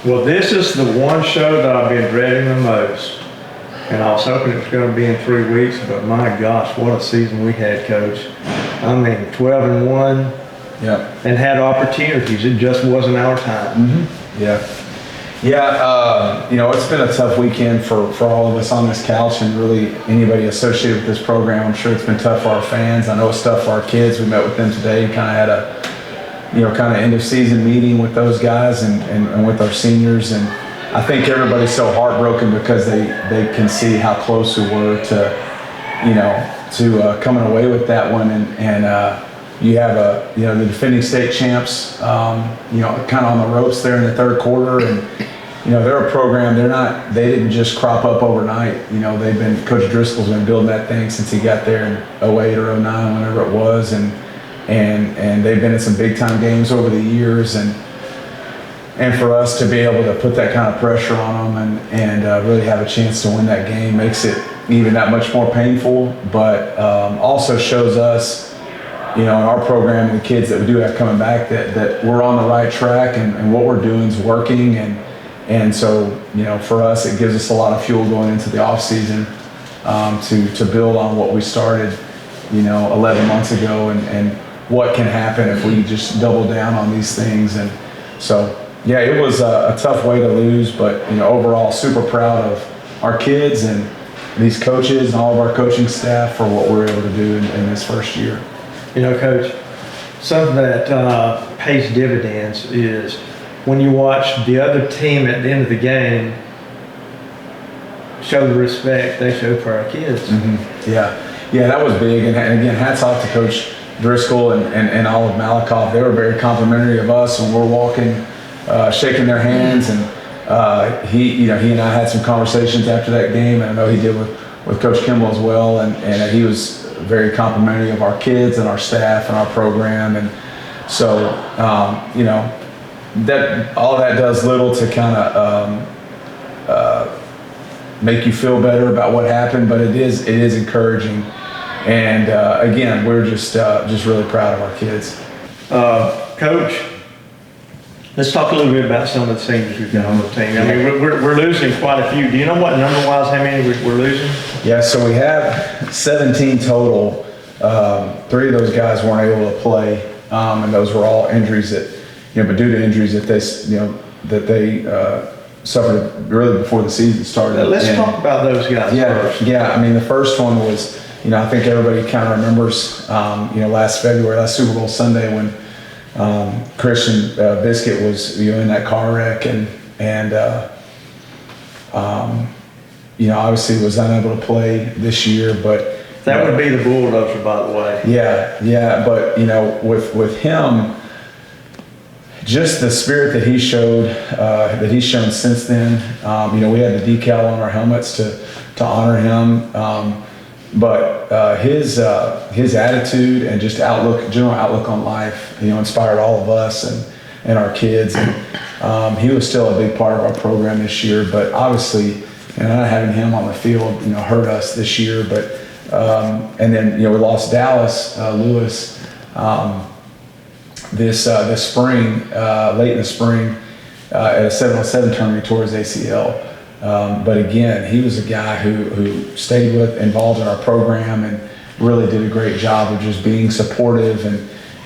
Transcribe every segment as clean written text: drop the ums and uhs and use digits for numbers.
Well, this is the one show that I've been dreading the most. And I was hoping it was going to be in 3 weeks, but my gosh, what a season we had, Coach. I mean, 12-1. Yeah. And had opportunities. It just wasn't our time. Mm-hmm. Yeah. Yeah, it's been a tough weekend for all of us on this couch and really anybody associated with this program. I'm sure it's been tough for our fans. I know it's tough for our kids. We met with them today and kind of had a, kind of end of season meeting with those guys and with our seniors. And I think everybody's so heartbroken because they can see how close we were to coming away with that one. And you have the defending state champs, kind of on the ropes there in the third quarter. And, they're a program, they didn't just crop up overnight. Coach Driscoll's been building that thing since he got there in 08 or 09, whenever it was. And they've been in some big time games over the years. And for us to be able to put that kind of pressure on them and really have a chance to win that game makes it even that much more painful, but also shows us, in our program and the kids that we do have coming back that we're on the right track and what we're doing is working. And so, for us, it gives us a lot of fuel going into the off season to build on what we started, 11 months ago and what can happen if we just double down on these things. And so, yeah, it was a tough way to lose, but, overall super proud of our kids and these coaches and all of our coaching staff for what we're able to do in this first year. Coach, something that pays dividends is when you watch the other team at the end of the game show the respect they show for our kids. Mm-hmm. Yeah, that was big. And again, hats off to Coach Driscoll and all of Malakoff. They were very complimentary of us when we're walking, shaking their hands. And he and I had some conversations after that game, and I know he did with Coach Kimbell as well. And he was very complimentary of our kids and our staff and our program. And so, that all that does little to kind of make you feel better about what happened, but it is encouraging. And again, we're just really proud of our kids. Coach, let's talk a little bit about some of the seniors we've got on the team. I mean, we're losing quite a few. Do you know what number-wise how many we're losing? Yeah, so we have 17 total. 3 of those guys weren't able to play, and those were all injuries that, but due to injuries that they suffered really before the season started. Let's talk about those guys first. Yeah. I mean, the first one was, I think everybody kind of remembers, last Super Bowl Sunday when Christian Biscuit was, in that car wreck and obviously was unable to play this year, but that would be the Bulldogs, by the way. Yeah, but with him, just the spirit that he showed, that he's shown since then. We had the decal on our helmets to honor him, but his attitude and just general outlook on life, inspired all of us and our kids. And he was still a big part of our program this year, but obviously, not having him on the field, hurt us this year. But and then we lost Dallas Lewis this spring, late in the spring, at a 7-on-7 tournament towards ACL. But again, he was a guy who stayed involved in our program and really did a great job of just being supportive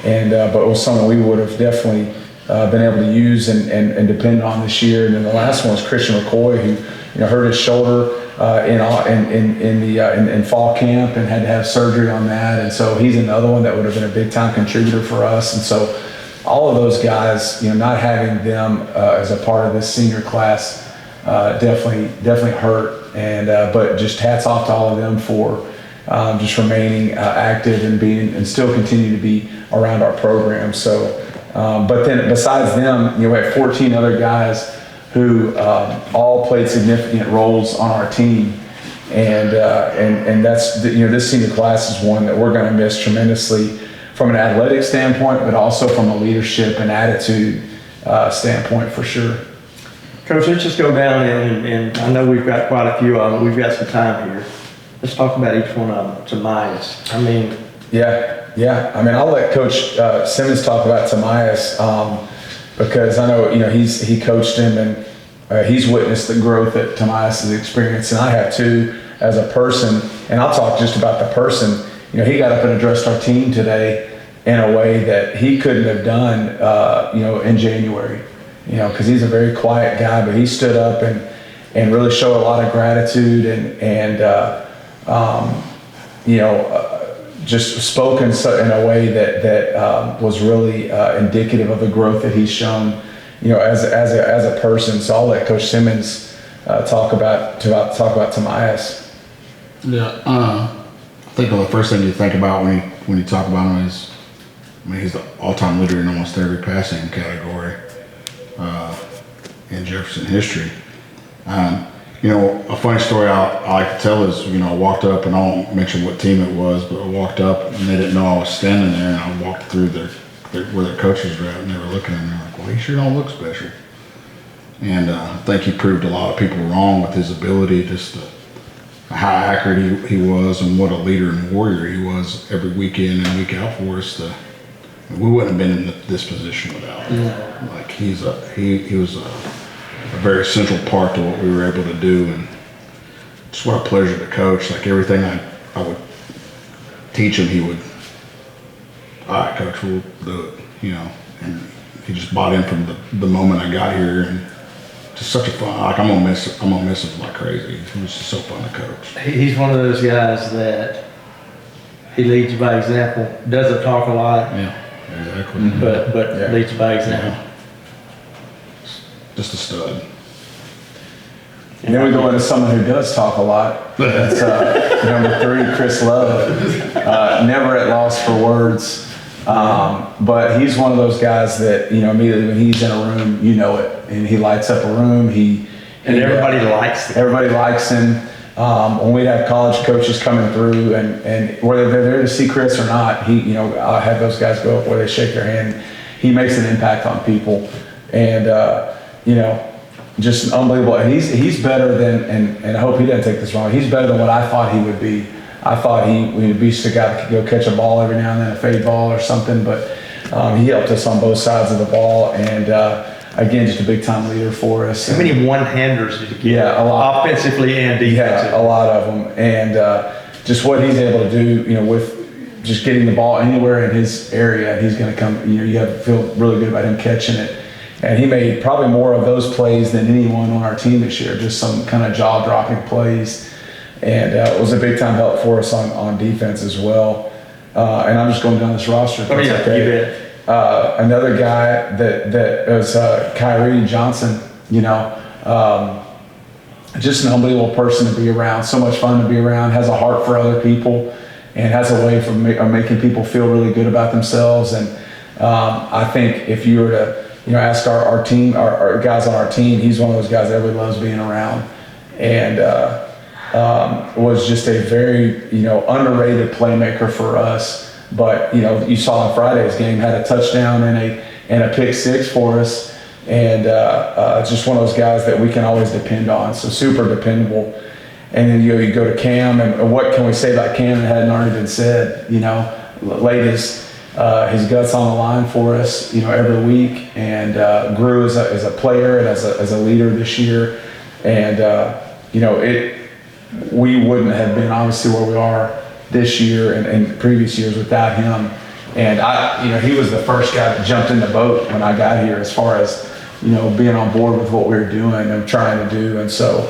but it was something we would have definitely been able to use and depend on this year. And then the last one was Christian McCoy, who hurt his shoulder in fall camp and had to have surgery on that. And so he's another one that would have been a big time contributor for us. And so all of those guys, not having them as a part of this senior class definitely hurt. And but just hats off to all of them for just remaining active and still continue to be around our program. So, but then besides them, we had 14 other guys who all played significant roles on our team, and that's this senior class is one that we're going to miss tremendously from an athletic standpoint, but also from a leadership and attitude standpoint for sure. Coach, let's just go down and I know we've got quite a few of them. We've got some time here. Let's talk about each one of them. Tamias. I mean. Yeah. I mean, I'll let Coach Simmons talk about Tamias. because I know, he coached him, and he's witnessed the growth that Tomias has experienced, and I have too as a person. And I'll talk just about the person. He got up and addressed our team today in a way that he couldn't have done, in January, because he's a very quiet guy, but he stood up and really showed a lot of gratitude and just spoken in a way that was really indicative of the growth that he's shown, as a person. So I'll let Coach Simmons talk about Tomias. Yeah, I think the first thing you think about when you talk about him is, he's the all-time leader in almost every passing category in Jefferson history. A funny story I like to tell is, I walked up, and I won't mention what team it was, but I walked up and they didn't know I was standing there, and I walked through where their coaches were at, and they were looking at me like, well, he sure don't look special. And I think he proved a lot of people wrong with his ability, how accurate he was, and what a leader and warrior he was every week in and week out for us. We wouldn't have been in this position without him. Like he was a very central part to what we were able to do, and just what a pleasure to coach. Like everything I would teach him, he would, all right, coach, we'll do it, and he just bought in from the moment I got here, and just such a fun, like I'm gonna miss him like crazy. He was just so fun to coach. He's one of those guys that he leads by example, doesn't talk a lot. Yeah, exactly. But leads by example. Yeah. Just a stud. And then we go into someone who does talk a lot. That's number 3, Chris Love. Never at loss for words. But he's one of those guys that, immediately when he's in a room, it. And he lights up a room. And everybody likes him. Everybody likes him. When we have college coaches coming through, and whether they're there to see Chris or not, I'll have those guys go up where they shake their hand. He makes an impact on people. And, just unbelievable. And he's better than, and I hope he doesn't take this wrong, he's better than what I thought he would be. I thought he would be just a guy that could go catch a ball every now and then, a fade ball or something, but he helped us on both sides of the ball, and again, just a big-time leader for us. How many one-handers did he get? Yeah, a lot. Offensively and defensively. Yeah, a lot of them. And just what he's able to do, with just getting the ball anywhere in his area, he's going to come, you have to feel really good about him catching it. And he made probably more of those plays than anyone on our team this year, just some kind of jaw-dropping plays. And it was a big-time help for us on defense as well. And I'm just going down this roster. Oh, yeah, okay. You bet. Another guy that was Kyrie Johnson, just an unbelievable person to be around, so much fun to be around, has a heart for other people, and has a way of making people feel really good about themselves. And I think if you were to ask our team, our guys on our team, he's one of those guys that everybody loves being around, and was just a very, underrated playmaker for us. But, you saw in Friday's game, had a touchdown and a pick 6 for us, and just one of those guys that we can always depend on, so super dependable. And then, you go to Cam, and what can we say about Cam that hadn't already been said? Laid his guts on the line for us, every week, and grew as a player and as a leader this year. And we wouldn't have been obviously where we are this year and previous years without him. And he was the first guy that jumped in the boat when I got here, as far as being on board with what we were doing and trying to do. And so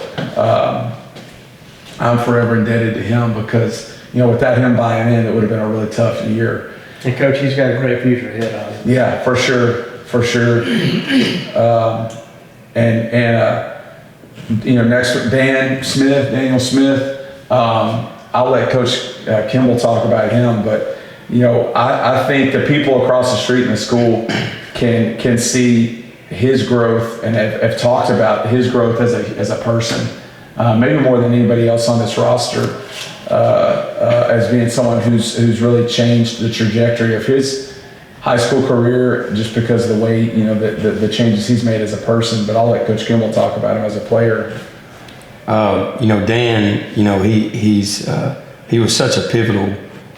I'm forever indebted to him, because without him buying in, it would have been a really tough year. And Coach, he's got a great future ahead of him. Yeah, for sure. Next Daniel Smith. I'll let Coach Kimbell talk about him, but I think the people across the street in the school can see his growth and have talked about his growth as a person, maybe more than anybody else on this roster. As being someone who's really changed the trajectory of his high school career, just because of the way, the changes he's made as a person. But I'll let Coach Kimbell talk about him as a player. Dan, he was such a pivotal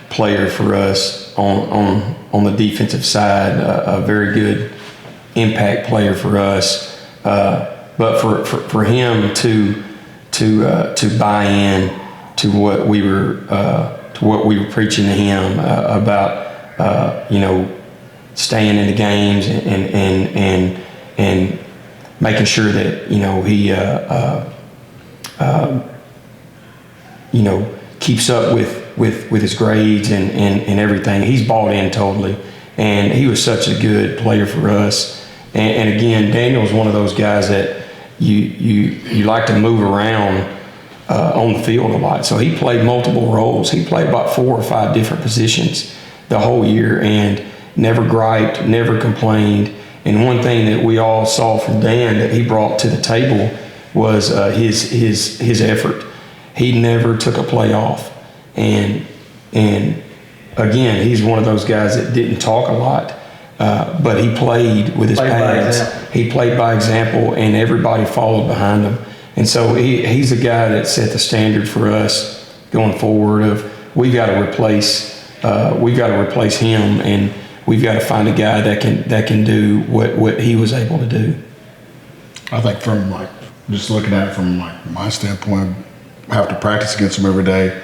player for us on the defensive side, a very good impact player for us. But for him to buy in to what we were preaching to him about staying in the games and making sure that he keeps up with his grades and everything. He's bought in totally, and he was such a good player for us. And again, Daniel's one of those guys that you like to move around on the field a lot. So he played multiple roles. He played about 4 or 5 different positions the whole year and never griped, never complained. And one thing that we all saw from Dan that he brought to the table was his effort. He never took a play off. And again, he's one of those guys that didn't talk a lot, but he played with his pads. He played by example, and everybody followed behind him. And so he's a guy that set the standard for us going forward. Of we've got to replace him, and we've got to find a guy that can do what he was able to do. I think from just looking at it from my standpoint, I have to practice against him every day.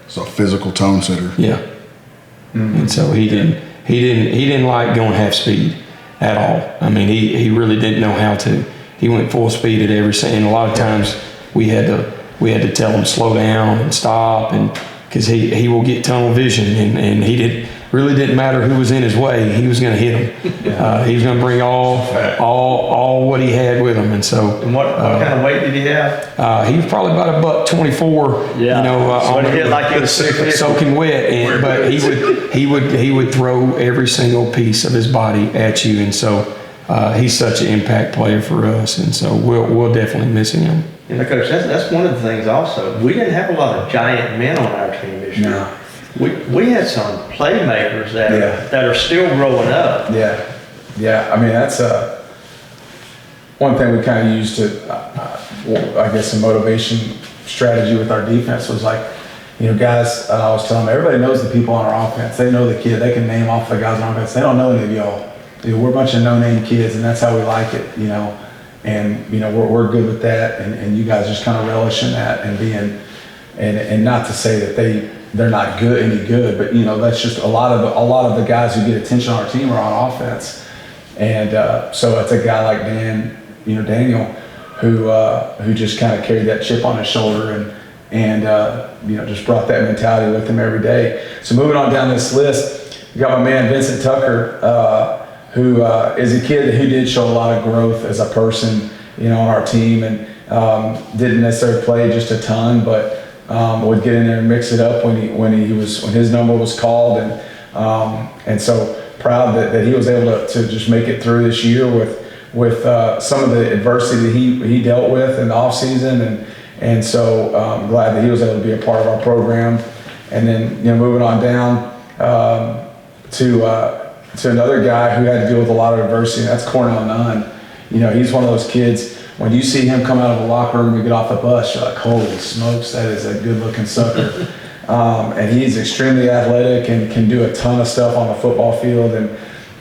So a physical tone setter. Yeah. Mm-hmm. And so he didn't like going half speed at all. I mean, he really didn't know how to. He went full speed at every and a lot of times we had to tell him slow down and stop, and because he will get tunnel vision, and he really didn't matter who was in his way, he was going to hit him. Yeah. He was going to bring all what he had with him, and so. And what kind of weight did he have? He was probably about $124. Yeah. So he hit like he was soaking wet, but he would throw every single piece of his body at you, and so he's such an impact player for us, and so we'll definitely miss him. You know, Coach, that's one of the things also. We didn't have a lot of giant men on our team this year. No. We had some playmakers that are still growing up. Yeah. I mean, that's one thing we kind of used to, I guess, a motivation strategy with our defense was guys, I was telling them, everybody knows the people on our offense. They know the kid. They can name off the guys on our offense. They don't know any of y'all. We're a bunch of no-name kids, and that's how we like it, And, we're good with that, and you guys just kind of relish in that and being, and not to say that they're not any good, but that's just a lot of the guys who get attention on our team are on offense, and so it's a guy like Daniel, who just kind of carried that chip on his shoulder and just brought that mentality with him every day. So moving on down this list, we got my man Vincent Tucker, who is a kid who did show a lot of growth as a person, on our team, and didn't necessarily play just a ton, but would get in there and mix it up when his number was called, and so proud that he was able to just make it through this year with some of the adversity that he dealt with in the off season, and so I'm glad that he was able to be a part of our program, and then moving on down to another guy who had to deal with a lot of adversity, and that's Cornell Nunn. He's one of those kids, when you see him come out of the locker room and get off the bus, you're like, holy smokes, that is a good-looking sucker. And he's extremely athletic and can do a ton of stuff on the football field. And,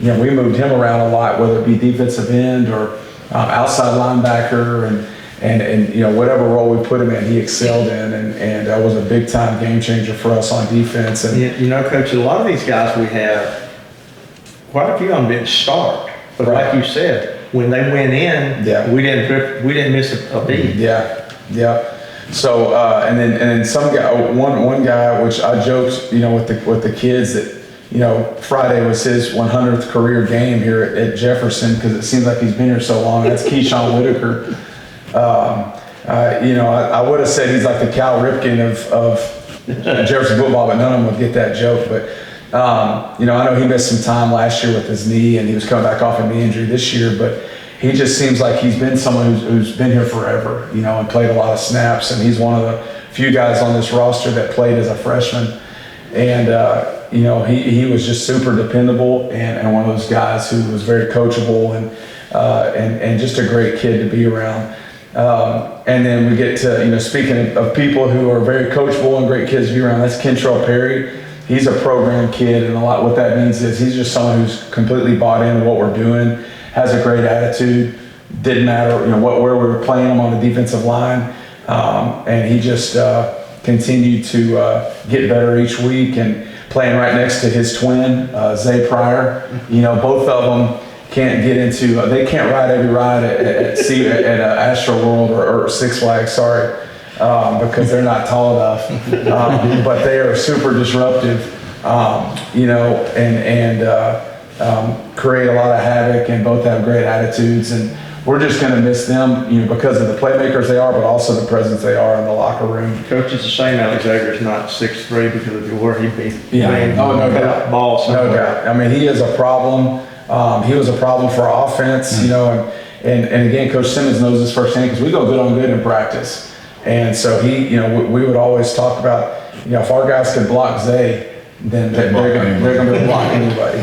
we moved him around a lot, whether it be defensive end or outside linebacker, and whatever role we put him in, he excelled in, and was a big-time game changer for us on defense. And Coach, a lot of these guys we have, quite a few of them didn't start, but like you said, when they went in, we didn't miss a beat. Yeah. So and then some guy, one guy, which I joked, with the kids that, Friday was his 100th career game here at Jefferson, because it seems like he's been here so long. That's Keyshawn Whitaker. I would have said he's like the Cal Ripken of Jefferson football, but none of them would get that joke. But I know he missed some time last year with his knee, and he was coming back off a knee injury this year, but he just seems like he's been someone who's been here forever, and played a lot of snaps, and he's one of the few guys on this roster that played as a freshman. And, he was just super dependable and one of those guys who was very coachable and just a great kid to be around. And then we get to, speaking of people who are very coachable and great kids to be around, that's Kentrell Perry. He's a program kid, and what that means is he's just someone who's completely bought into what we're doing. has a great attitude. Didn't matter, where we were playing him on the defensive line, and he just continued to get better each week. And playing right next to his twin, Zay Pryor, both of them can't get into. They can't ride every ride at Astro World or Six Flags. Sorry. Because they're not tall enough, but they are super disruptive, and create a lot of havoc, and both have great attitudes. And we're just going to miss them, because of the playmakers they are, but also the presence they are in the locker room. Coach, it's a shame Alex Xavier's not 6'3", because if you were, he'd be playing no doubt. Ball somewhere. No doubt. I mean, he is a problem. He was a problem for our offense, and again, Coach Simmons knows this firsthand because we go good on good in practice. And so we would always talk about, if our guys could block Zay, then they're going to be able to block anybody.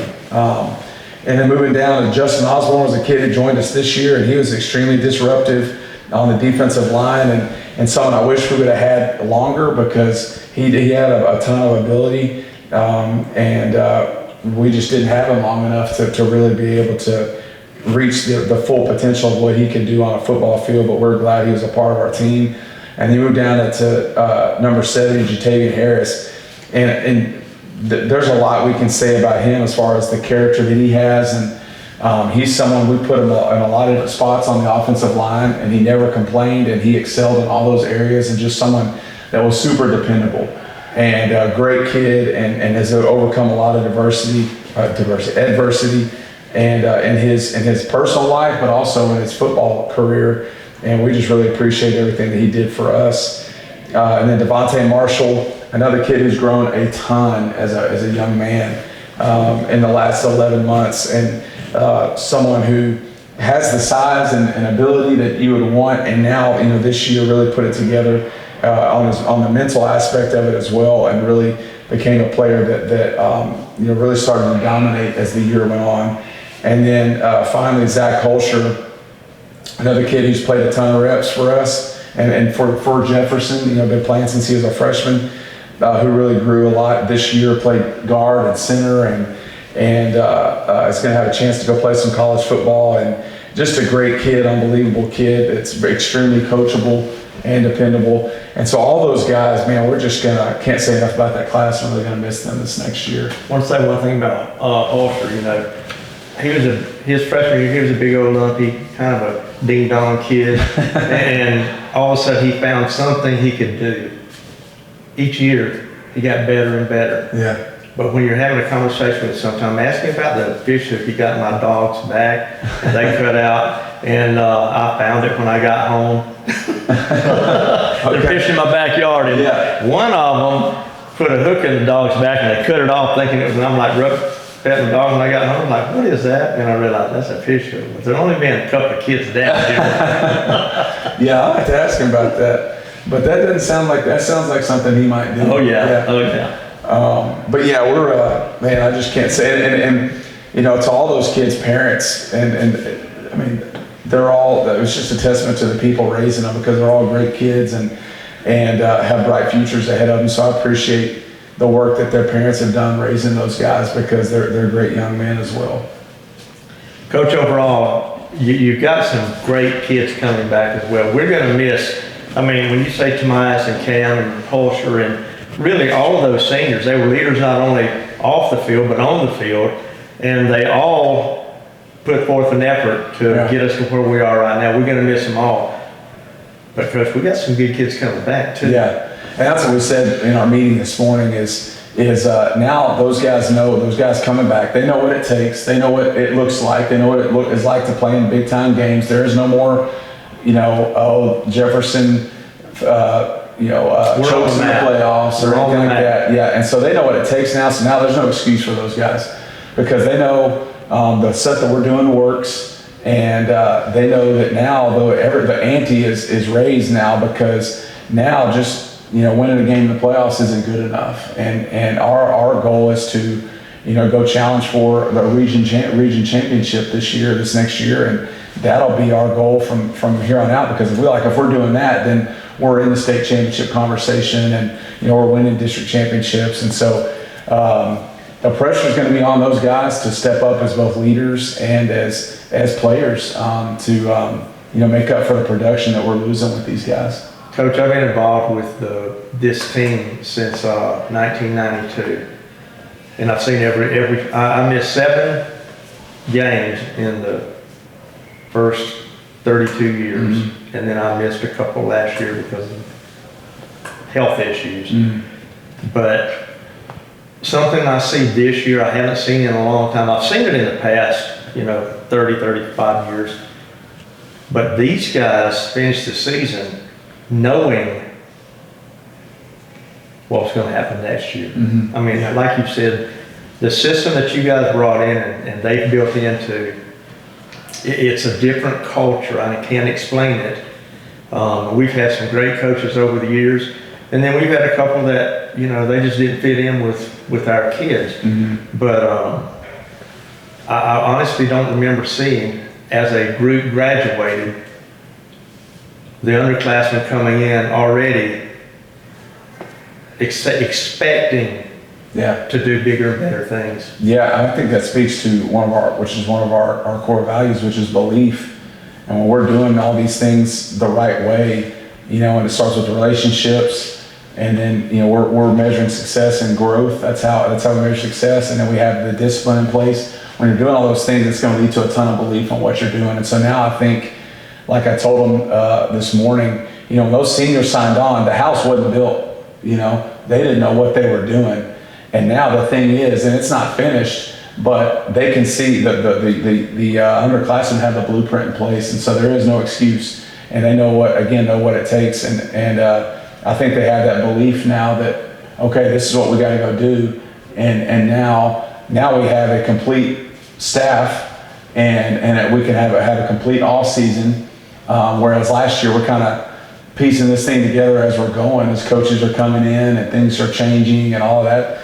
And then moving down, Justin Osborne was a kid who joined us this year, and he was extremely disruptive on the defensive line, and someone I wish we would have had longer, because he had a ton of ability, and we just didn't have him long enough to really be able to reach the full potential of what he could do on a football field. But we're glad he was a part of our team. And he moved down to number 7, Jatavian Harris. And there's a lot we can say about him as far as the character that he has. And he's someone, we put him in a lot of different spots on the offensive line, and he never complained, and he excelled in all those areas, and just someone that was super dependable. And a great kid, and has overcome a lot of adversity, and in his personal life, but also in his football career. And we just really appreciate everything that he did for us. And then Devontae Marshall, another kid who's grown a ton as a young man in the last 11 months, and someone who has the size and ability that you would want, and now this year really put it together on the mental aspect of it as well, and really became a player that really started to dominate as the year went on. And then finally, Zach Holscher, another kid who's played a ton of reps for us, and for Jefferson, been playing since he was a freshman, who really grew a lot this year, played guard and center, and is going to have a chance to go play some college football, and just a great kid, unbelievable kid. It's extremely coachable and dependable. And so all those guys, man, we're just can't say enough about that class. We're really going to miss them this next year. I want to say one thing about Ulster. His freshman year, he was a big old lumpy, kind of a ding-dong kid, and all of a sudden he found something he could do. Each year, he got better and better. Yeah. But when you're having a conversation with sometime, ask him about the fish that he got my dog's back, and they cut out, and I found it when I got home. They're fishing in my backyard, and one of them put a hook in the dog's back, and they cut it off thinking it was, and I'm like, petting the dog when I got home. I'm like, what is that? And I realized that's a fish hook. But there'd only been a couple of kids down here. Yeah, I'll have to ask him about that. But that sounds like something he might do. Oh yeah. Oh yeah. But yeah, we're man, I just can't say it. And to all those kids' parents, and I mean, it was just a testament to the people raising them, because they're all great kids and have bright futures ahead of them. So I appreciate the work that their parents have done raising those guys, because they're great young men as well. Coach, overall, you've got some great kids coming back as well. We're going to miss, when you say Tomias and Cam and Holscher and really all of those seniors, they were leaders not only off the field but on the field, and they all put forth an effort to get us to where we are right now. We're going to miss them all. But Coach, we got some good kids coming back too. Yeah. And that's what we said in our meeting this morning is now those guys coming back, they know what it takes. They know what it looks like. They know what it is like to play in big time games. There is no more, Jefferson, chokes in the playoffs or anything like that. Yeah. And so they know what it takes now. So now there's no excuse for those guys, because they know the set that we're doing works. And they know that now, the ante is raised now, because now just winning a game in the playoffs isn't good enough, and our goal is to go challenge for the region championship this next year, and that'll be our goal from here on out, because if we're doing that, then we're in the state championship conversation, and we're winning district championships. And so the pressure is going to be on those guys to step up as both leaders and as players to make up for the production that we're losing with these guys. Coach, I've been involved with this team since 1992, and I've seen I missed 7 games in the first 32 years, and then I missed a couple last year because of health issues. But something I see this year I haven't seen in a long time. I've seen it in the past, 30, 35 years. But these guys finished the season knowing what's going to happen next year. I mean, like you said, the system that you guys brought in and they've built into, it's a different culture. I can't explain it. We've had some great coaches over the years, and then we've had a couple that, they just didn't fit in with our kids. But I honestly don't remember seeing, as a group graduated, the underclassmen coming in already expecting to do bigger and better things. Yeah, I think that speaks to one of our core values, which is belief. And when we're doing all these things the right way, and it starts with relationships, and then we're measuring success and growth. That's how we measure success. And then we have the discipline in place. When you're doing all those things, it's going to lead to a ton of belief in what you're doing. And so now I think, like I told them this morning, when those seniors signed on, the house wasn't built. They didn't know what they were doing. And now the thing is, and it's not finished, but they can see the underclassmen have the blueprint in place, and so there is no excuse. And they know what it takes. And I think they have that belief now that, okay, this is what we got to go do. And now we have a complete staff, and that we can have a complete off season. Whereas last year we're kind of piecing this thing together as we're going, as coaches are coming in and things are changing and all of that.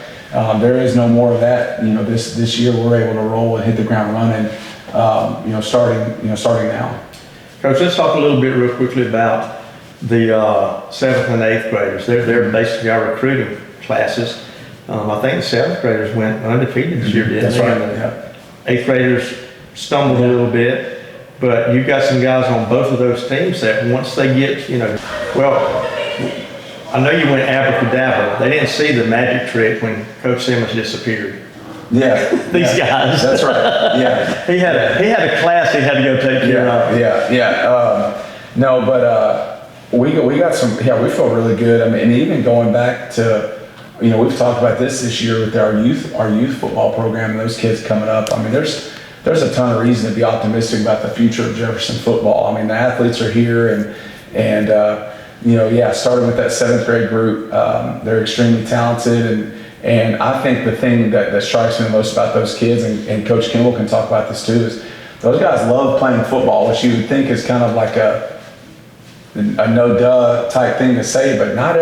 There is no more of that. This year we're able to roll and hit the ground running. Starting now. Coach, let's talk a little bit real quickly about the 7th and 8th graders. They're basically our recruiting classes. I think the 7th graders went undefeated this year, didn't they? That's right. 8th graders stumbled a little bit, but you've got some guys on both of those teams that once they get, I know you went abracadabra. They didn't see the magic trick when Coach Simmons disappeared. Yeah. These guys. That's right. Yeah. He had a class he had to go take care of. We got some. Yeah, we feel really good. I mean, and even going back to, we've talked about this year with our youth football program and those kids coming up. I mean, there's a ton of reason to be optimistic about the future of Jefferson football. I mean, the athletes are here, and starting with that 7th grade group, they're extremely talented, and I think the thing that strikes me the most about those kids, and Coach Kimbell can talk about this too, is those guys love playing football, which you would think is kind of like a no-duh type thing to say, but not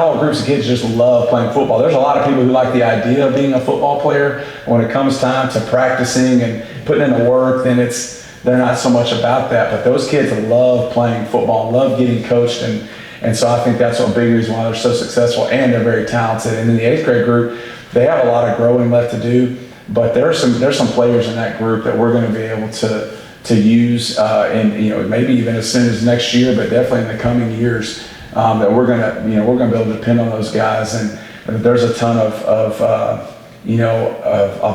all groups of kids just love playing football. There's a lot of people who like the idea of being a football player. When it comes time to practicing and putting in the work, then they're not so much about that. But those kids love playing football, love getting coached, and so I think that's a big reason why they're so successful, and they're very talented. And in the 8th grade group, they have a lot of growing left to do, but there's some players in that group that we're going to be able to use, and maybe even as soon as next year, but definitely in the coming years, that we're gonna be able to depend on those guys, and there's a ton of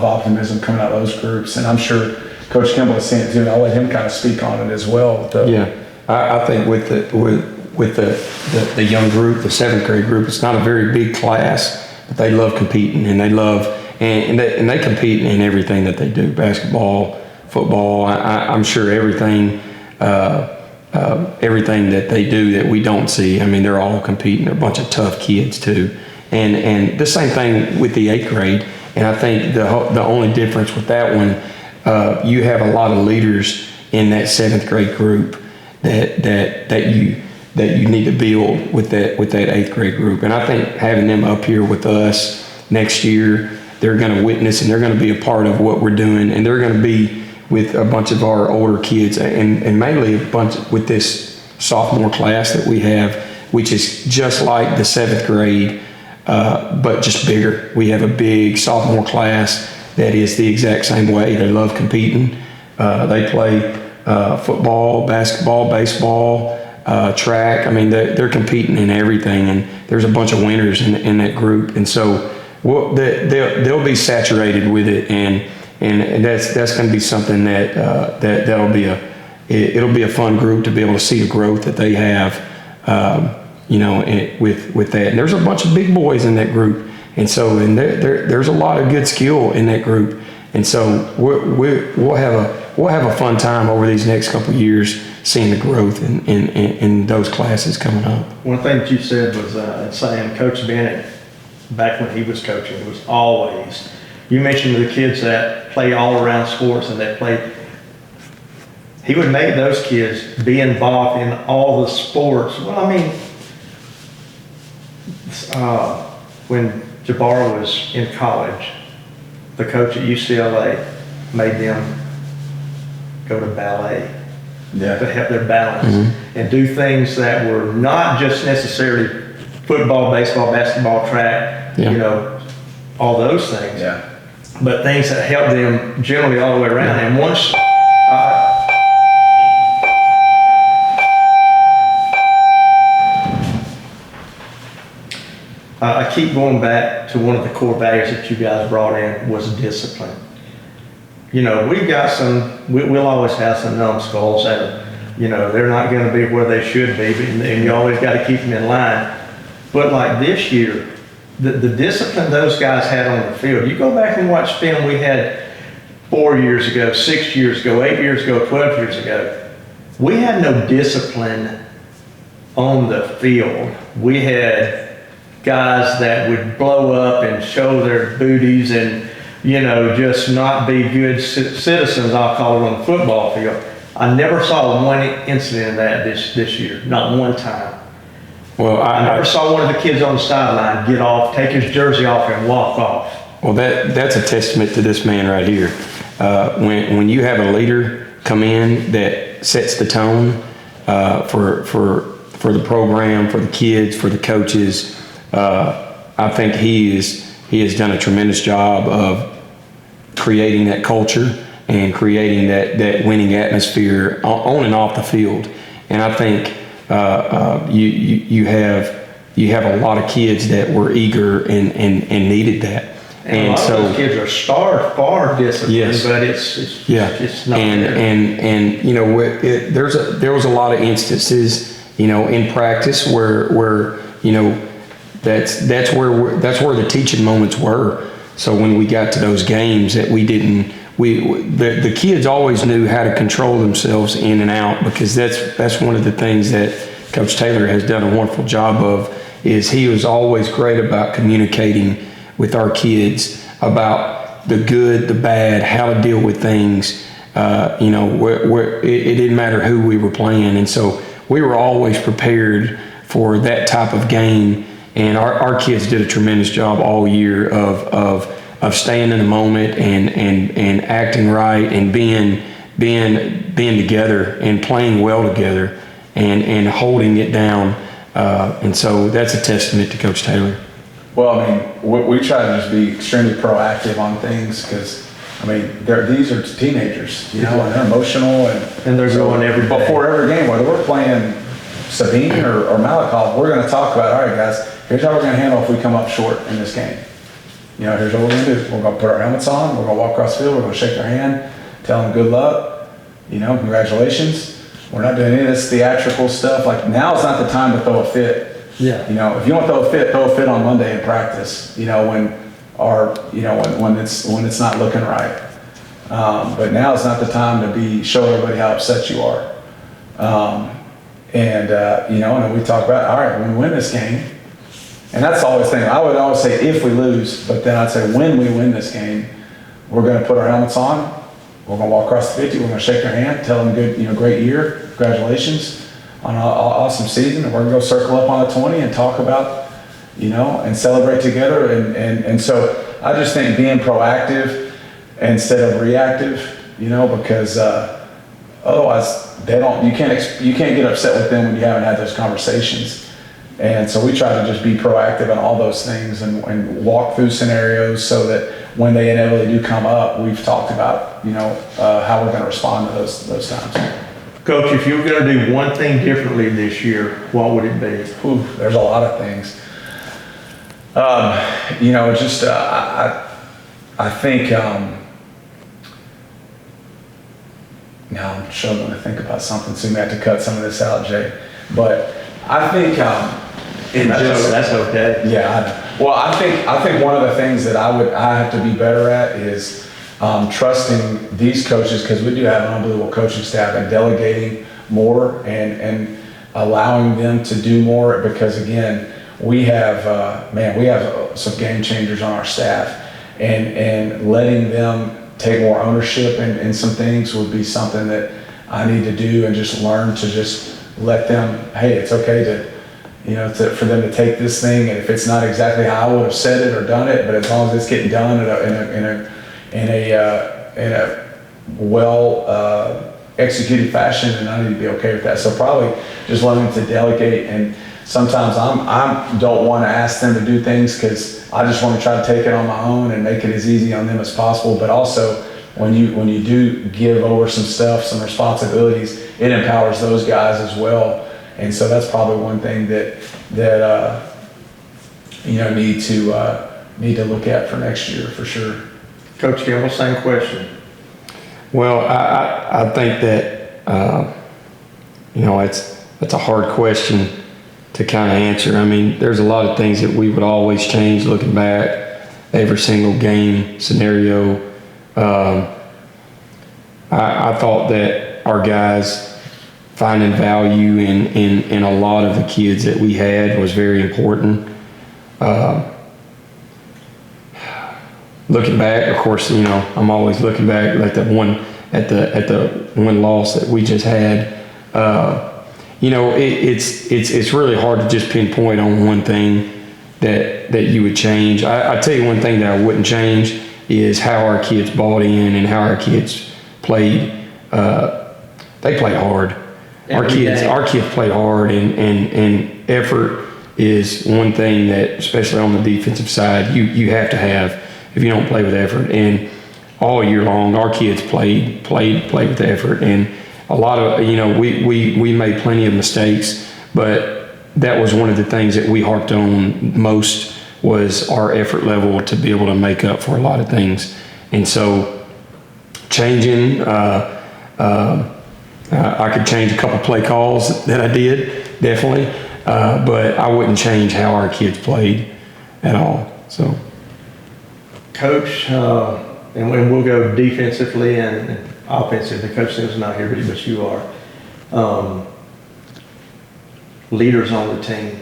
optimism coming out of those groups, and I'm sure Coach Kimbell is seeing it too, and I'll let him kind of speak on it as well. I think with the young group, the 7th grade group, it's not a very big class, but they love competing, and they compete in everything that they do, basketball, football. I'm sure everything that they do that we don't see. I mean, they're all competing. They're a bunch of tough kids too, and the same thing with the 8th grade. And I think the only difference with that one, you have a lot of leaders in that 7th grade group that you need to build with that 8th grade group. And I think having them up here with us next year, they're going to witness and they're going to be a part of what we're doing, and they're going to be with a bunch of our older kids, and mainly a bunch with this sophomore class that we have, which is just like the 7th grade but just bigger. We have a big sophomore class that is the exact same way. They love competing. They play football, basketball, baseball, track. I mean, they're competing in everything, and there's a bunch of winners in that group. And so they'll be saturated with it, and that's going to be something that'll be it'll be a fun group to be able to see the growth that they have, with that. And there's a bunch of big boys in that group, and so there's a lot of good skill in that group, and so we'll have a fun time over these next couple of years seeing the growth in those classes coming up. One thing that you said was saying Coach Bennett, back when he was coaching, was always, you mentioned the kids that play all around sports and that play, he would make those kids be involved in all the sports. Well, I mean, when Jabbar was in college, the coach at UCLA made them go to ballet to help their balance and do things that were not just necessarily football, baseball, basketball, track, all those things, but things that help them generally all the way around. And once I keep going back to one of the core values that you guys brought in was discipline. We've got we'll always have some numbskulls that, they're not going to be where they should be, and you always got to keep them in line. But like this year, the discipline those guys had on the field, you go back and watch film we had 4 years ago, 6 years ago, 8 years ago, 12 years ago, we had no discipline on the field. We had guys that would blow up and show their booties and, just not be good citizens, I'll call it, on the football field. I never saw one incident of that this year, not one time. Well, I never saw one of the kids on the sideline get off, take his jersey off, and walk off. Well, that's a testament to this man right here. When you have a leader come in that sets the tone for the program, for the kids, for the coaches, I think he has done a tremendous job of creating that culture and creating that winning atmosphere on and off the field. And I think you have a lot of kids that were eager and needed that. And a lot of those kids are starved for discipline, but it's not there. And there was a lot of instances, in practice where that's where the teaching moments were. So when we got to those games that the kids always knew how to control themselves in and out, because that's one of the things that Coach Taylor has done a wonderful job of, is he was always great about communicating with our kids about the good, the bad, how to deal with things, where it didn't matter who we were playing. And so we were always prepared for that type of game. And our kids did a tremendous job all year of staying in the moment and acting right and being together and playing well together and holding it down. And so that's a testament to Coach Taylor. Well, I mean, we try to just be extremely proactive on things because, these are teenagers, and they're emotional. And they're going every day. Before every game, whether we're playing Sabine or Malakoff, we're going to talk about, all right, guys, here's how we're going to handle if we come up short in this game. Here's what we're going to do. We're going to put our helmets on. We're going to walk across the field. We're going to shake their hand, tell them good luck, congratulations. We're not doing any of this theatrical stuff. Like, now is not the time to throw a fit. Yeah. If you want to throw a fit on Monday in practice, when it's not looking right. But now is not the time to show everybody how upset you are. And we talk about, all right, when we win this game, and that's always the thing. I would always say if we lose, but then I'd say when we win this game, we're going to put our helmets on, we're going to walk across the 50, we're going to shake their hand, tell them good, great year, congratulations on an awesome season, and we're going to go circle up on the 20 and talk about, and celebrate together. And so I just think being proactive instead of reactive, because otherwise you can't get upset with them when you haven't had those conversations. And so we try to just be proactive in all those things and walk through scenarios so that when they inevitably do come up, we've talked about, how we're going to respond to those times. Coach, if you were going to do one thing differently this year, what would it be? Ooh, there's a lot of things. I think, now I'm struggling to think about something, so you may have to cut some of this out, Jay. But I think, That's okay. yeah. I think one of the things that I have to be better at is trusting these coaches, because we do have an unbelievable coaching staff, and delegating more and allowing them to do more, because again, we have some game changers on our staff, and letting them take more ownership in some things would be something that I need to do, and just learn to just let them, hey, it's okay for them to take this thing, and if it's not exactly how I would have said it or done it, but as long as it's getting done in a well executed fashion, and I need to be okay with that. So probably just learning to delegate, and sometimes I don't want to ask them to do things because I just want to try to take it on my own and make it as easy on them as possible. But also when you do give over some stuff, some responsibilities, it empowers those guys as well. And so that's probably one thing that need to look at for next year for sure. Coach Kimbell, same question. Well, I think that, it's a hard question to kind of answer. I mean, there's a lot of things that we would always change looking back, every single game scenario. I thought that our guys finding value in a lot of the kids that we had was very important. Looking back, of course, I'm always looking back at the one loss that we just had. It's really hard to just pinpoint on one thing that you would change. I tell you one thing that I wouldn't change is how our kids bought in and how our kids played. They played hard. Our kids played hard, and effort is one thing that, especially on the defensive side, you have to have if you don't play with effort. And all year long, our kids played with effort, and a lot of we made plenty of mistakes, but that was one of the things that we harped on most, was our effort level to be able to make up for a lot of things. And so changing, I could change a couple play calls that I did, definitely, but I wouldn't change how our kids played at all. So, Coach, and we'll go defensively and offensively. Coach Simmons is not here, but you are. Leaders on the team,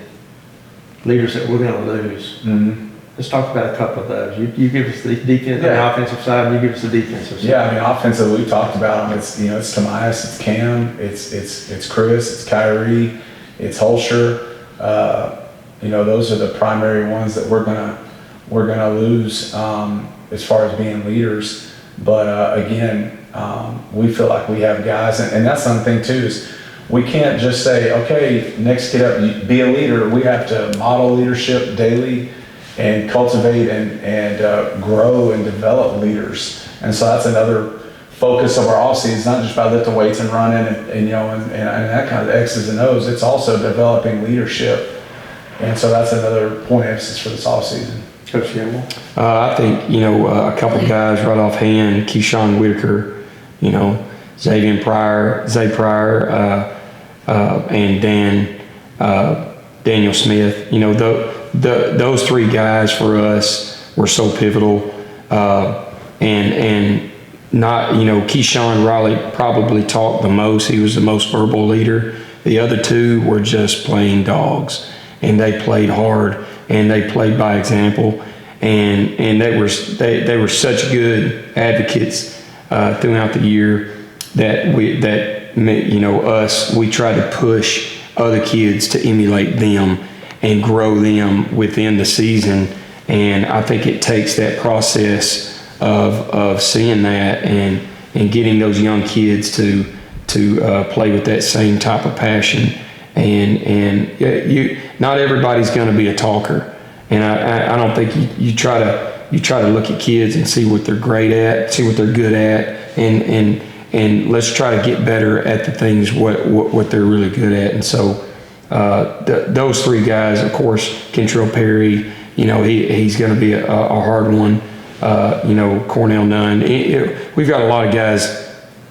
leaders that we're going to lose. Mm-hmm. Let's talk about a couple of those. You give us the defense, the offensive side, and you give us the defensive side. Yeah, I mean, offensively, we talked about them. It's it's Tobias, it's Cam, it's Chris, it's Kyrie, it's Holscher. Those are the primary ones that we're gonna lose as far as being leaders. But again, we feel like we have guys, and that's something too, is we can't just say, okay, next kid up, be a leader. We have to model leadership daily and cultivate and grow and develop leaders. And so that's another focus of our off season. It's not just about lifting weights and running and that kind of X's and O's. It's also developing leadership. And so that's another point of emphasis for this off season. Coach Kimbell? I think, a couple of guys right offhand, Keyshawn Whitaker, Zay Pryor, and Daniel Smith. Those three guys for us were so pivotal. And not, Keyshawn Riley probably talked the most. He was the most verbal leader. The other two were just plain dogs, and they played hard, and they played by example, and they were such good advocates throughout the year that we try to push other kids to emulate them and grow them within the season. And I think it takes that process of seeing that and getting those young kids to play with that same type of passion. And not everybody's going to be a talker, and I don't think you try to look at kids and see what they're great at, see what they're good at, and let's try to get better at the things what they're really good at. And so those three guys, of course, Kentrell Perry, he's going to be a hard one. Cornell Nunn. We've got a lot of guys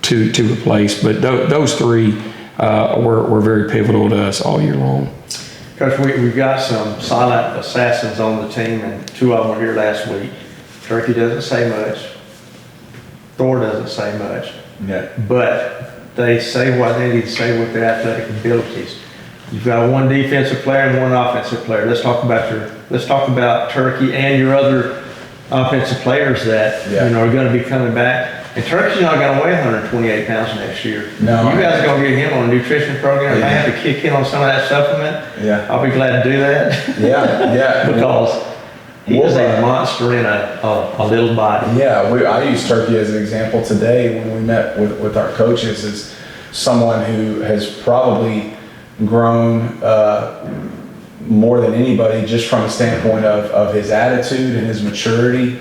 to replace, but those three were very pivotal to us all year long. Coach, we've got some silent assassins on the team, and two of them were here last week. Turkey doesn't say much. Thor doesn't say much. Yeah. But they say what they need to say with their athletic abilities. You've got one defensive player and one offensive player. Let's talk about Turkey and your other offensive players that are going to be coming back. And Turkey's not going to weigh 128 pounds next year. No. You guys are going to get him on a nutrition program. If I have to kick in on some of that supplement, I'll be glad to do that. Yeah. Because he is a monster in a little body. Yeah, I used Turkey as an example today when we met with our coaches as someone who has probably grown more than anybody just from a standpoint of his attitude and his maturity.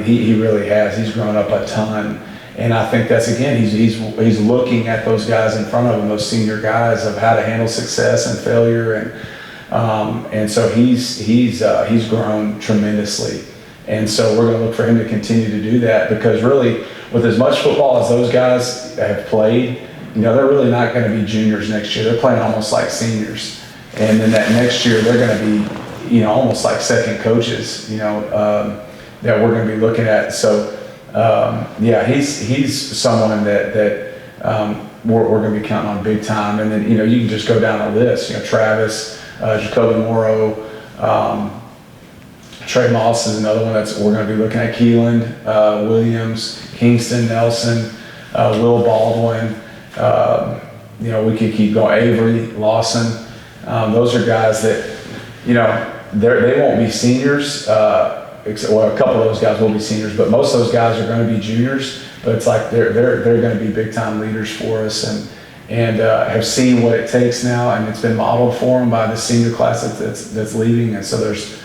He really has. He's grown up a ton. And I think that's, again, he's looking at those guys in front of him, those senior guys, of how to handle success and failure. And so he's grown tremendously. And so we're going to look for him to continue to do that, because really, with as much football as those guys have played, they're really not going to be juniors next year. They're playing almost like seniors. And then that next year, they're going to be, almost like second coaches, that we're going to be looking at. So, he's someone that we're going to be counting on big time. And then, you can just go down the list. Travis, Jacoby Morrow, Trey Moss is another one we're going to be looking at. Keeland, Williams, Kingston, Nelson, Will Baldwin. We could keep going. Avery, Lawson. Those are guys that, they won't be seniors. A couple of those guys will be seniors, but most of those guys are going to be juniors. But it's like they're going to be big time leaders for us, and have seen what it takes now, and it's been modeled for them by the senior class that's leaving. And so there's,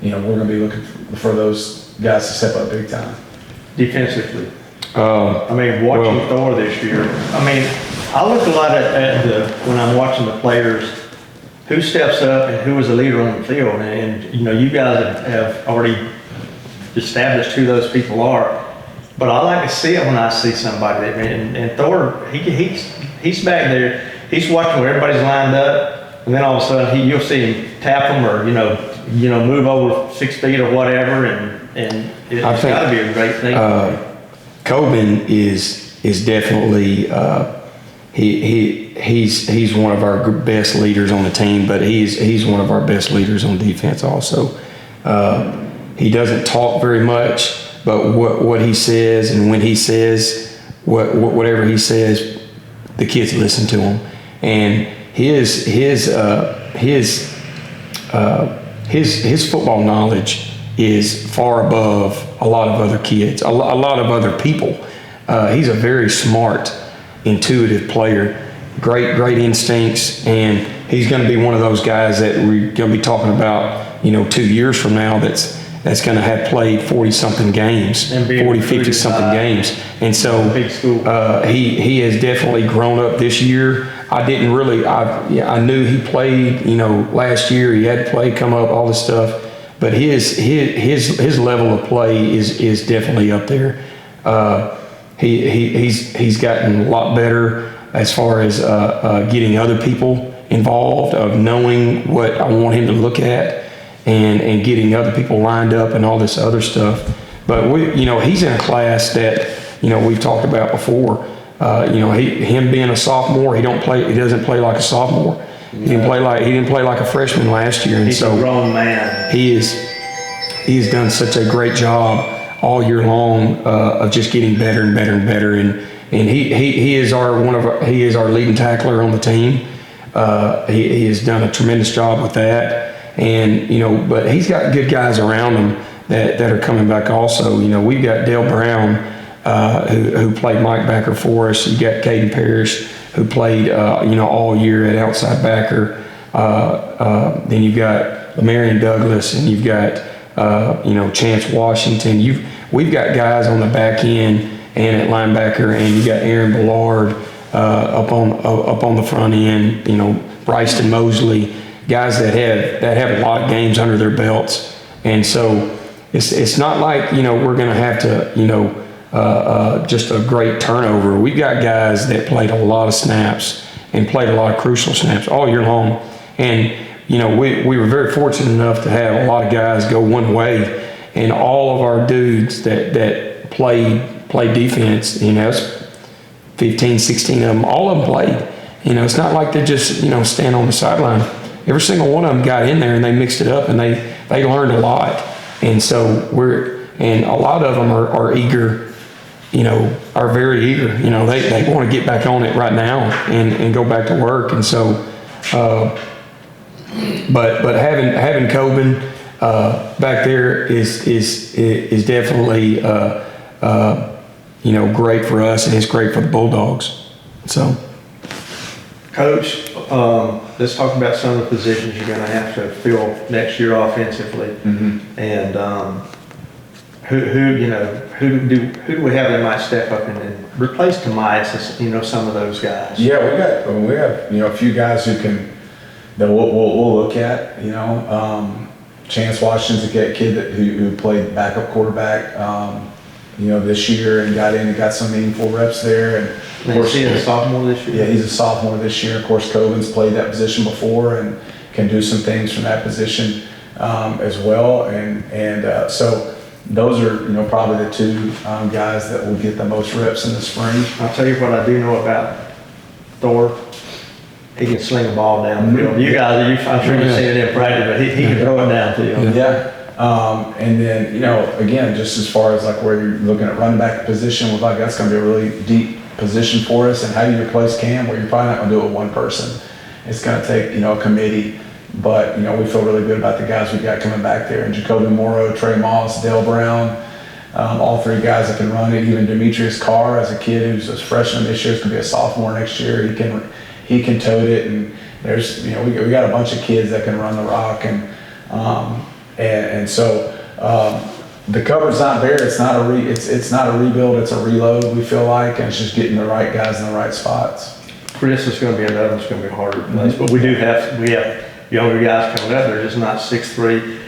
we're going to be looking for those guys to step up big time. Defensively, watching Thor this year, I look a lot at when I'm watching the players, who steps up and who is a leader on the field. And you guys have already established who those people are. But I like to see it when I see somebody and Thor, he's back there, he's watching where everybody's lined up, and then all of a sudden you'll see him tap them or move over 6 feet or whatever, and it's got to be a great thing. Coben is definitely he's one of our best leaders on the team, but he's one of our best leaders on defense also. He doesn't talk very much, but what he says and when he says whatever he says, the kids listen to him, and his football knowledge is far above a lot of other kids, a lot of other people. He's a very smart, intuitive player, great instincts, and he's going to be one of those guys that we're going to be talking about, 2 years from now that's going to have played 40-something games, 40, 50-something games. And so he has definitely grown up this year. I knew he played, last year. He had to play, come up, all this stuff. But his level of play is definitely up there. He's gotten a lot better as far as getting other people involved, of knowing what I want him to look at, and getting other people lined up and all this other stuff. But he's in a class that we've talked about before. Him being a sophomore, he doesn't play like a sophomore. He didn't play like a freshman last year. And he's a grown man. He's done such a great job all year long of just getting better and better and better. And he is our leading tackler on the team. He has done a tremendous job with that. And but he's got good guys around him that are coming back also. We've got Dale Brown, who played Mike backer for us. You got Caden Parrish, who played all year at outside backer. Then you've got Lamarion Douglas, and you've got Chance Washington. We've got guys on the back end and at linebacker, and you got Aaron Ballard up on the front end. Bryson Mosley, guys that have a lot of games under their belts, and so it's not like we're going to have to just a great turnover. We've got guys that played a lot of snaps and played a lot of crucial snaps all year long, and we were very fortunate enough to have a lot of guys go one way, and all of our dudes that played defense, it's 15, 16 of them, all of them played. It's not like they just, stand on the sideline. Every single one of them got in there and they mixed it up, and they learned a lot. And so and a lot of them are eager, are very eager. They want to get back on it right now and go back to work. And so, but having Coben back there is definitely great for us, and it's great for the Bulldogs. So, Coach, let's talk about some of the positions you're going to have to fill next year offensively, and who do we have that might step up and replace Tomias? Some of those guys. Yeah, we have a few guys that we'll look at. Chance Washington's a kid who played backup quarterback. This year and got in and got some meaningful reps there. And of course, he's a sophomore this year. Yeah, he's a sophomore this year. Of course, Coben's played that position before and can do some things from that position as well. And so those are probably the two guys that will get the most reps in the spring. I'll tell you what I do know about Thor. He can sling a ball downfield. You guys, I'm sure you've seen it in practice, but he can throw it downfield. Yeah. And then, again, just as far as like where you're looking at running back position, that's going to be a really deep position for us. And how do you replace Cam? Well, you're probably not going to do it with one person. It's going to take, a committee. But, we feel really good about the guys we got coming back there. And Jacoby Morrow, Trey Moss, Dale Brown, all three guys that can run it. Even Demetrius Carr, as a kid who's a freshman this year, is going to be a sophomore next year. He can tote it. And there's, we got a bunch of kids that can run the rock. And so the cover's not there. It's not a rebuild. It's a reload. We feel like, and it's just getting the right guys in the right spots. Chris is going to be another one that's going to be harder to place, but we have younger guys coming up. They're just not 6'3",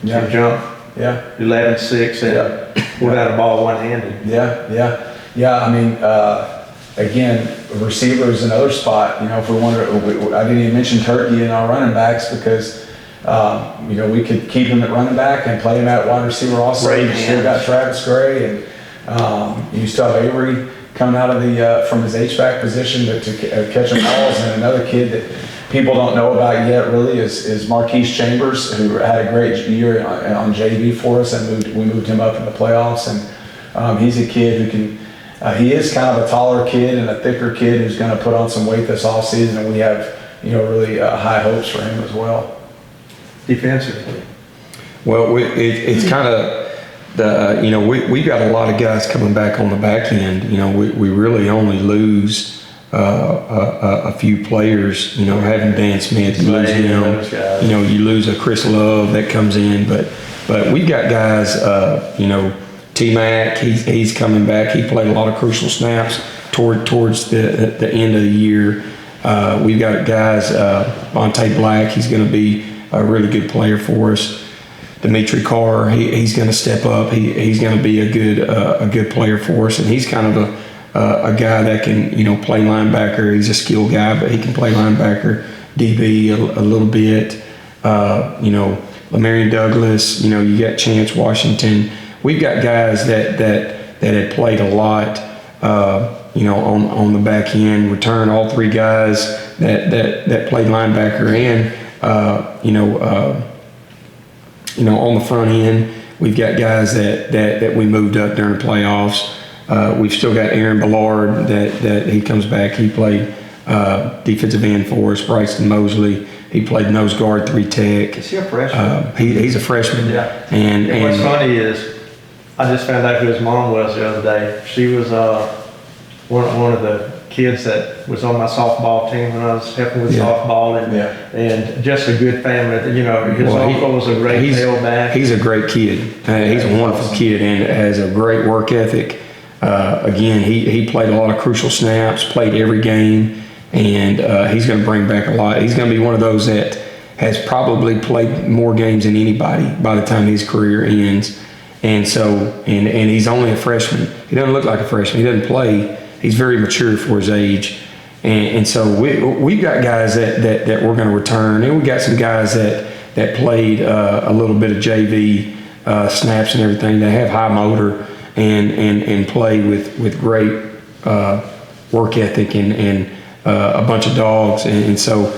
can jump 11'6", and pull down the ball one-handed. Yeah. I mean, again, receiver is another spot. If we wanted, I didn't even mention Turkey in our running backs because. We could keep him at running back and play him at wide receiver also. You still got Travis Gray, and you still have Avery coming out of from his H-back position to catch balls. And another kid that people don't know about yet really is Marquise Chambers, who had a great year on JV for us, and we moved him up in the playoffs. And he's a kid who can. He is kind of a taller kid and a thicker kid who's going to put on some weight this offseason, and we have really high hopes for him as well. Defensively, well, it's kind of we've got a lot of guys coming back on the back end. We really only lose a few players. Having Dan Smith, you lose him. You lose a Chris Love that comes in, but we've got guys. T-Mac, he's coming back. He played a lot of crucial snaps towards the end of the year. We've got guys. Vontae Black, he's going to be a really good player for us. Dimitri Carr, he's going to step up. He's going to be a good player for us, and he's kind of a guy that can play linebacker. He's a skilled guy, but he can play linebacker, DB a little bit. Lamarion Douglas. You got Chance Washington. We've got guys that had played a lot. On the back end, return all three guys that played linebacker and. On the front end, we've got guys that we moved up during the playoffs. We've still got Aaron Ballard that he comes back. He played defensive end for us. Bryson Mosley, he played nose guard, 3 tech. Is he a freshman? He's a freshman. Yeah. And what's funny is I just found out who his mom was the other day. She was one of the kids that was on my softball team when I was helping with softball, and just a good family. You know, his uncle was a great tailback. He's a great kid. He's a wonderful kid and has a great work ethic. Again, he played a lot of crucial snaps, played every game, and he's going to bring back a lot. He's going to be one of those that has probably played more games than anybody by the time his career ends. And so, and he's only a freshman. He doesn't look like a freshman. He doesn't play. He's very mature for his age. And so we've got guys that we're going to return, and we got some guys that played a little bit of JV snaps and everything. They have high motor and play with great work ethic and a bunch of dogs. And so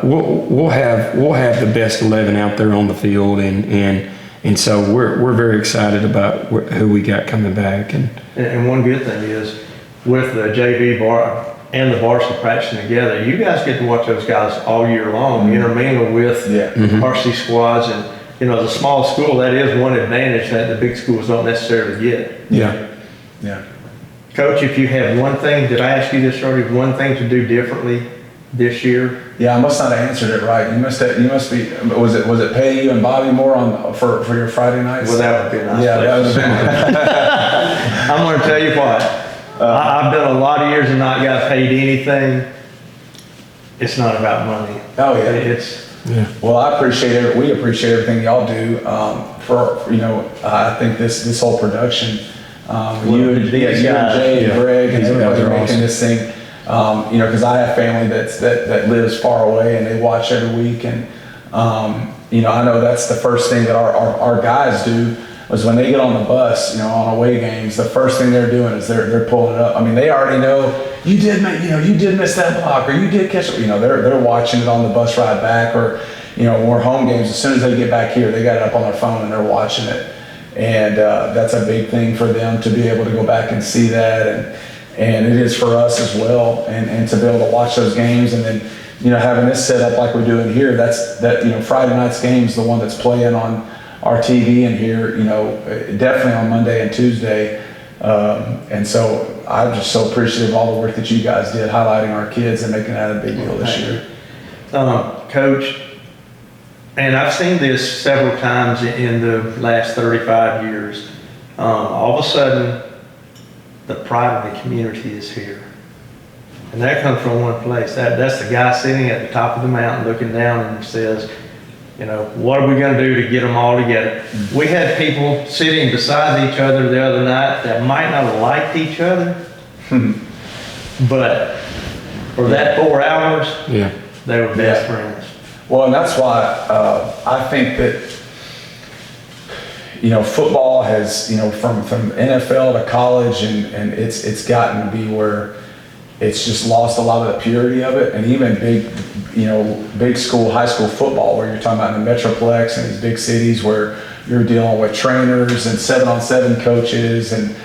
we'll have the best 11 out there on the field, and so we're very excited about who we got coming back. And one good thing is, with the JV bar and the varsity practicing together, you guys get to watch those guys all year long, intermingle with varsity squads. And, you know, the small school, that is one advantage that the big schools don't necessarily get. Yeah. Coach, if you had one thing, did I ask you this already, one thing to do differently this year? Yeah, I must not have answered it right. You must be. Was it pay you and Bobby more for your Friday nights? Well, that would be nice. Yeah, that would be. I'm going to tell you what. I've done a lot of years and not got paid anything. It's not about money. Oh yeah. Well, I appreciate it. We appreciate everything y'all do. I think this whole production. You and Jay and Greg and everybody making this thing. Because I have family that lives far away and they watch every week, and I know that's the first thing that our guys do is when they get on the bus, on away games, the first thing they're doing is they're pulling it up. I mean, they already know you did miss that block, or you did catch it. They're watching it on the bus ride back, or when we're home games, as soon as they get back here, they got it up on their phone and they're watching it, and that's a big thing for them to be able to go back and see that, and it is for us as well, and to be able to watch those games, and then having this set up like we're doing here, Friday night's game's the one that's playing on our TV in here, definitely on Monday and Tuesday. And so I'm just so appreciative of all the work that you guys did highlighting our kids and making that a big deal this year. Coach, and I've seen this several times in the last 35 years. All of a sudden, the pride of the community is here. And that comes from one place. That's the guy sitting at the top of the mountain looking down and says, what are we going to do to get them all together? We had people sitting beside each other the other night that might not have liked each other, but for that 4 hours, they were best friends. Well, and that's why I think that, football has, from NFL to college, and it's gotten to be where it's just lost a lot of the purity of it, and even big school, high school football, where you're talking about in the Metroplex and these big cities where you're dealing with trainers and 7-on-7 coaches, and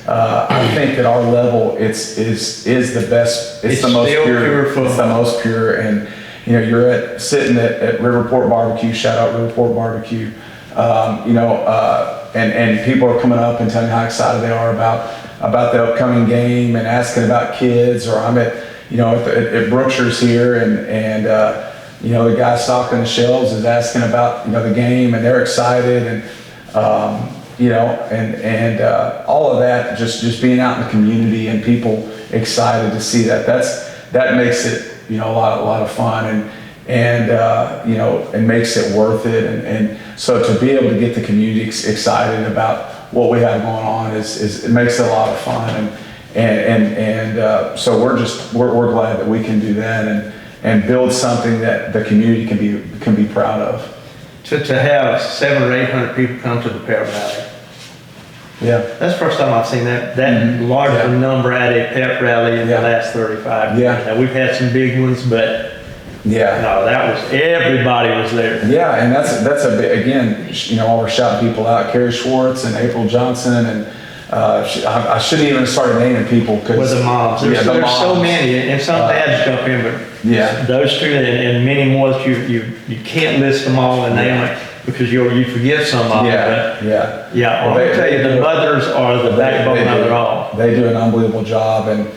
I think at our level, is the best. It's the most pure football. It's the most pure, and you're sitting at Riverport Barbecue. Shout out Riverport Barbecue. And people are coming up and telling how excited they are about the upcoming game and asking about kids, or I'm at Brookshire's here, and the guy stocking the shelves is asking about the game, and they're excited, and all of that, just being out in the community and people excited to see that makes it a lot of fun, and makes it worth it, and so to be able to get the community excited about what we have going on is it makes it a lot of fun, and so we're glad that we can do that and build something that the community can be proud of. To have 700 or 800 people come to the pep rally. Yeah, that's the first time I've seen that large number at a pep rally in the last 35 years. Yeah, now, we've had some big ones, but no, everybody was there. Yeah, and that's a big, again, while we're shouting people out, Carrie Schwartz and April Johnson, and I shouldn't even start naming people because with the moms. There's so many, and some dads jump in, but those two and many more that you can't list them all and name it because you forget some of them. Well, I'll tell you, the mothers are the backbone of it all. They do an unbelievable job, and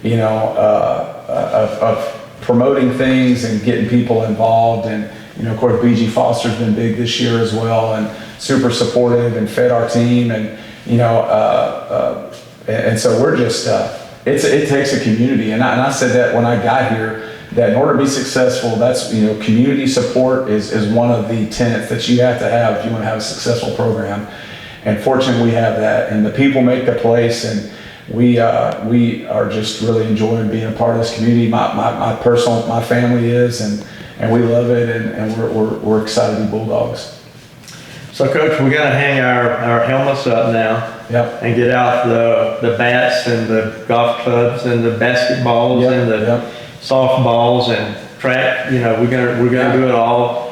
of promoting things and getting people involved. And, of course, BG Foster's been big this year as well, and super supportive and fed our team. And, and so we're just, it takes a community. And I said that when I got here, that in order to be successful, that's, community support is one of the tenets that you have to have if you want to have a successful program. And fortunately, we have that. And the people make the place, and we are just really enjoying being a part of this community. My family is, and we love it, and we're excited to be Bulldogs. So, Coach, we got to hang our helmets up now. Yep. And get out the bats and the golf clubs and the basketballs Yep. and the softballs and track. We're gonna do it all.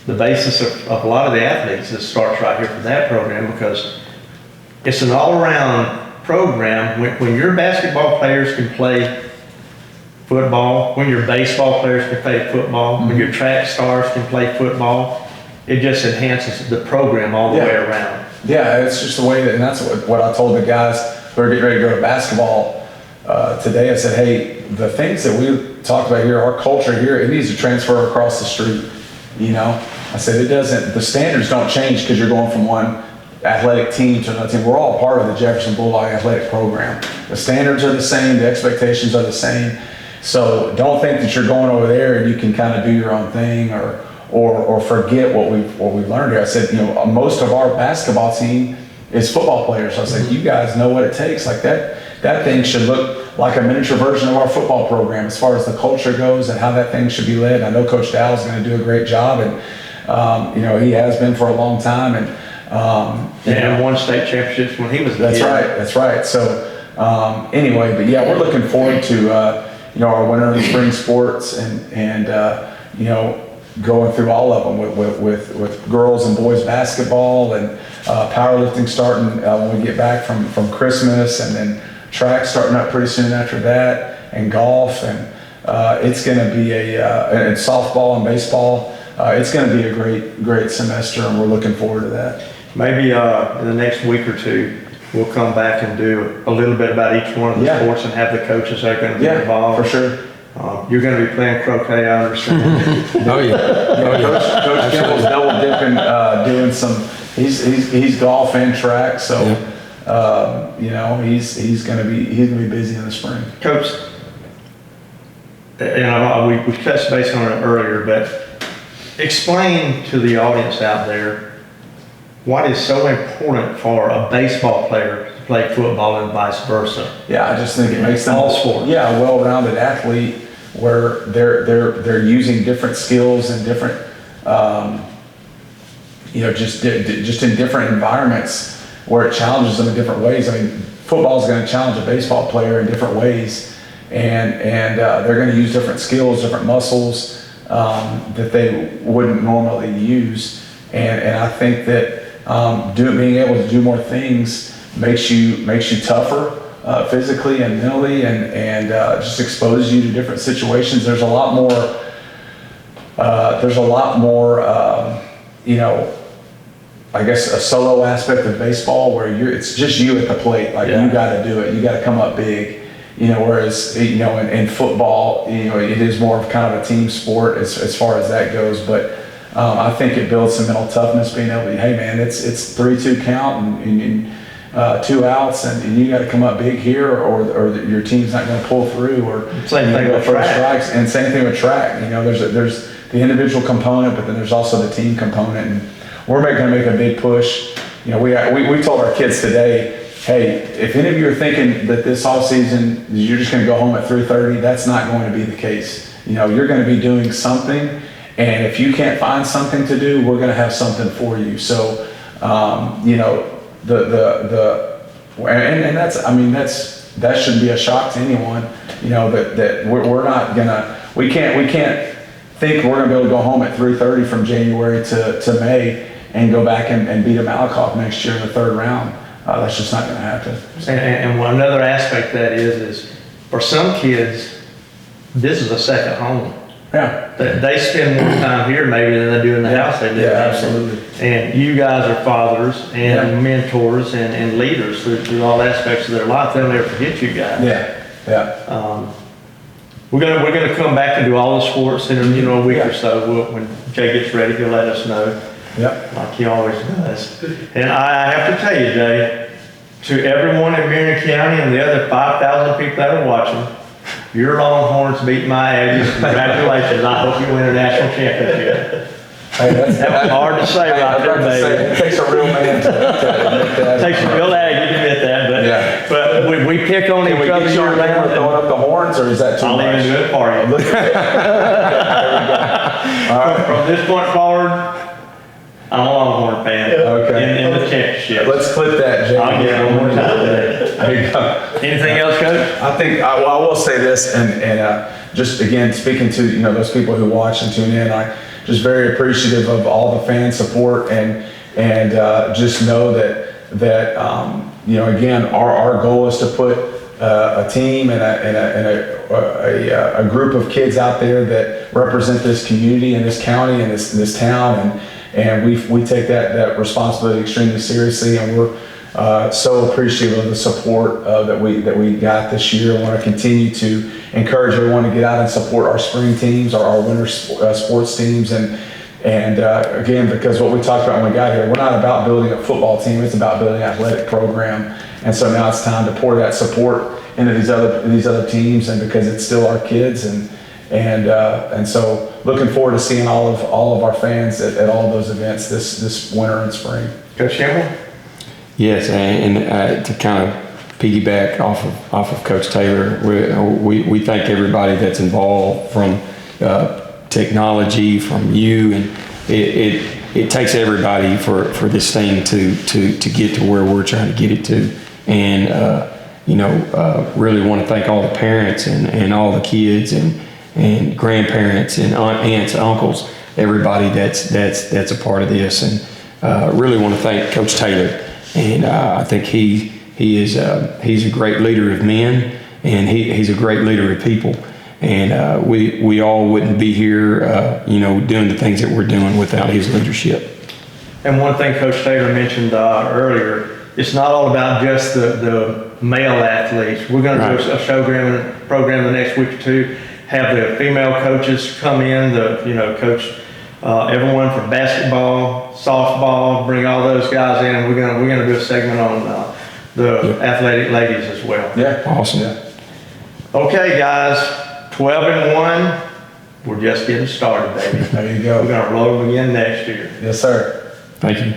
The basis of a lot of the athletes, it starts right here from that program, because it's an all-around program. When your basketball players can play football, when your baseball players can play football, when your track stars can play football, it just enhances the program all the way around. Yeah, it's just the way that, and that's what I told the guys who are getting ready to go to basketball today. I said, hey, the things that we talked about here, our culture here, it needs to transfer across the street. I said, the standards don't change because you're going from one athletic team to another team. We're all part of the Jefferson Bulldog athletic program. The standards are the same, the expectations are the same. So don't think that you're going over there and you can kind of do your own thing or forget what we've learned here. I said, most of our basketball team is football players. So I said, you guys know what it takes. Like that thing should look like a miniature version of our football program as far as the culture goes and how that thing should be led. I know Coach Dow is going to do a great job, and he has been for a long time. And won state championships when he was there. That's right. So anyway, but yeah, we're looking forward to our winter and spring sports and going through all of them with girls and boys basketball and powerlifting starting when we get back from Christmas, and then track starting up pretty soon after that, and golf, and it's going to be and softball and baseball. It's going to be a great semester, and we're looking forward to that. Maybe in the next week or two, we'll come back and do a little bit about each one of the sports and have the coaches that are going to be involved. For sure. You're going to be playing croquet, I understand. Oh yeah. Coach Kimbell's double dipping, doing some. He's golf and track, so he's going to be busy in the spring. Coach, and we touched base on it earlier, but explain to the audience out there what is so important for a baseball player to play football and vice versa. Yeah, I just think it makes them all sports. Yeah, a well-rounded athlete where they're using different skills and different, just in different environments where it challenges them in different ways. I mean, football is going to challenge a baseball player in different ways, and they're going to use different skills, different muscles that they wouldn't normally use. And I think that being able to do more things makes you tougher physically and mentally, and just exposes you to different situations. There's a lot more. I guess a solo aspect of baseball where it's just you at the plate. Like you got to do it. You got to come up big. Whereas in football, it is more of kind of a team sport as far as that goes. But I think it builds some mental toughness, being able to, hey man, it's 3-2 count and 2 outs, and you got to come up big here, or your team's not going to pull through, or same thing with track. Strikes, and same thing with track. There's the individual component, but then there's also the team component, and we're going to make a big push. We told our kids today, hey, if any of you are thinking that this off season you're just going to go home at 3:30, that's not going to be the case. You're going to be doing something, and if you can't find something to do, we're going to have something for you. So, that shouldn't be a shock to anyone. That we're not gonna, we can't think we're gonna be able to go home at 3:30 from January to May and go back and beat a Malakoff next year in the 3rd round. That's just not going to happen. And one another aspect of that is for some kids, this is a second home. Yeah. They spend more time here maybe than they do in the house. They do. Yeah, absolutely. And you guys are fathers and mentors and leaders through all aspects of their life. They'll never forget you guys. Yeah. Yeah. We're gonna come back and do all the sports in a week or so. When Jay gets ready, he'll let us know, Yep. like he always does. And I have to tell you, Jay, to everyone in Marion County and the other 5,000 people that are watching, your Longhorns beat my Aggies. Congratulations! I hope you win a national championship. Hey, That was hard to say right there, baby. It takes a real man to admit that. Takes a real Aggie to admit that, but Yeah. but we pick on Can we each other get you year on camera round. throwing up the horns, or is that too I'll much? even do it for you. Look at that. All right. From this point forward, I'm a Longhorn fan. Okay. In the championship. Let's clip that, Jay. I'll get it one more time today. There you go. Anything else, Coach? I think I will say this, and just again speaking to those people who watch and tune in, I just very appreciative of all the fan support, and just know that again our goal is to put a team and a group of kids out there that represent this community and this county and this town, and we take that responsibility extremely seriously, and we're so appreciative of the support that we got this year. I want to continue to encourage everyone to get out and support our spring teams, our winter sports teams, and again, because what we talked about when we got here, we're not about building a football team; it's about building an athletic program. And so now it's time to pour that support into these other teams, and because it's still our kids, and so looking forward to seeing all of our fans at all of those events this winter and spring. Coach Kimbell? Yes, and to kind of piggyback off of Coach Taylor, we thank everybody that's involved, from technology, from you, and it takes everybody for this thing to get to where we're trying to get it to, and really want to thank all the parents and all the kids and grandparents and aunts, uncles, everybody that's a part of this, and really want to thank Coach Taylor. And I think he's a great leader of men, and he's a great leader of people. And we all wouldn't be here, doing the things that we're doing without his leadership. And one thing Coach Taylor mentioned earlier, it's not all about just the male athletes. We're going to do a show program the next week or two. Have the female coaches come in, coach everyone from basketball, softball, bring all those guys in, and we're gonna do a segment on the athletic ladies as well. Yeah, Awesome. Yeah. Okay, guys, 12-1. We're just getting started, baby. There you go. We're gonna roll them again next year. Yes, sir. Thank you.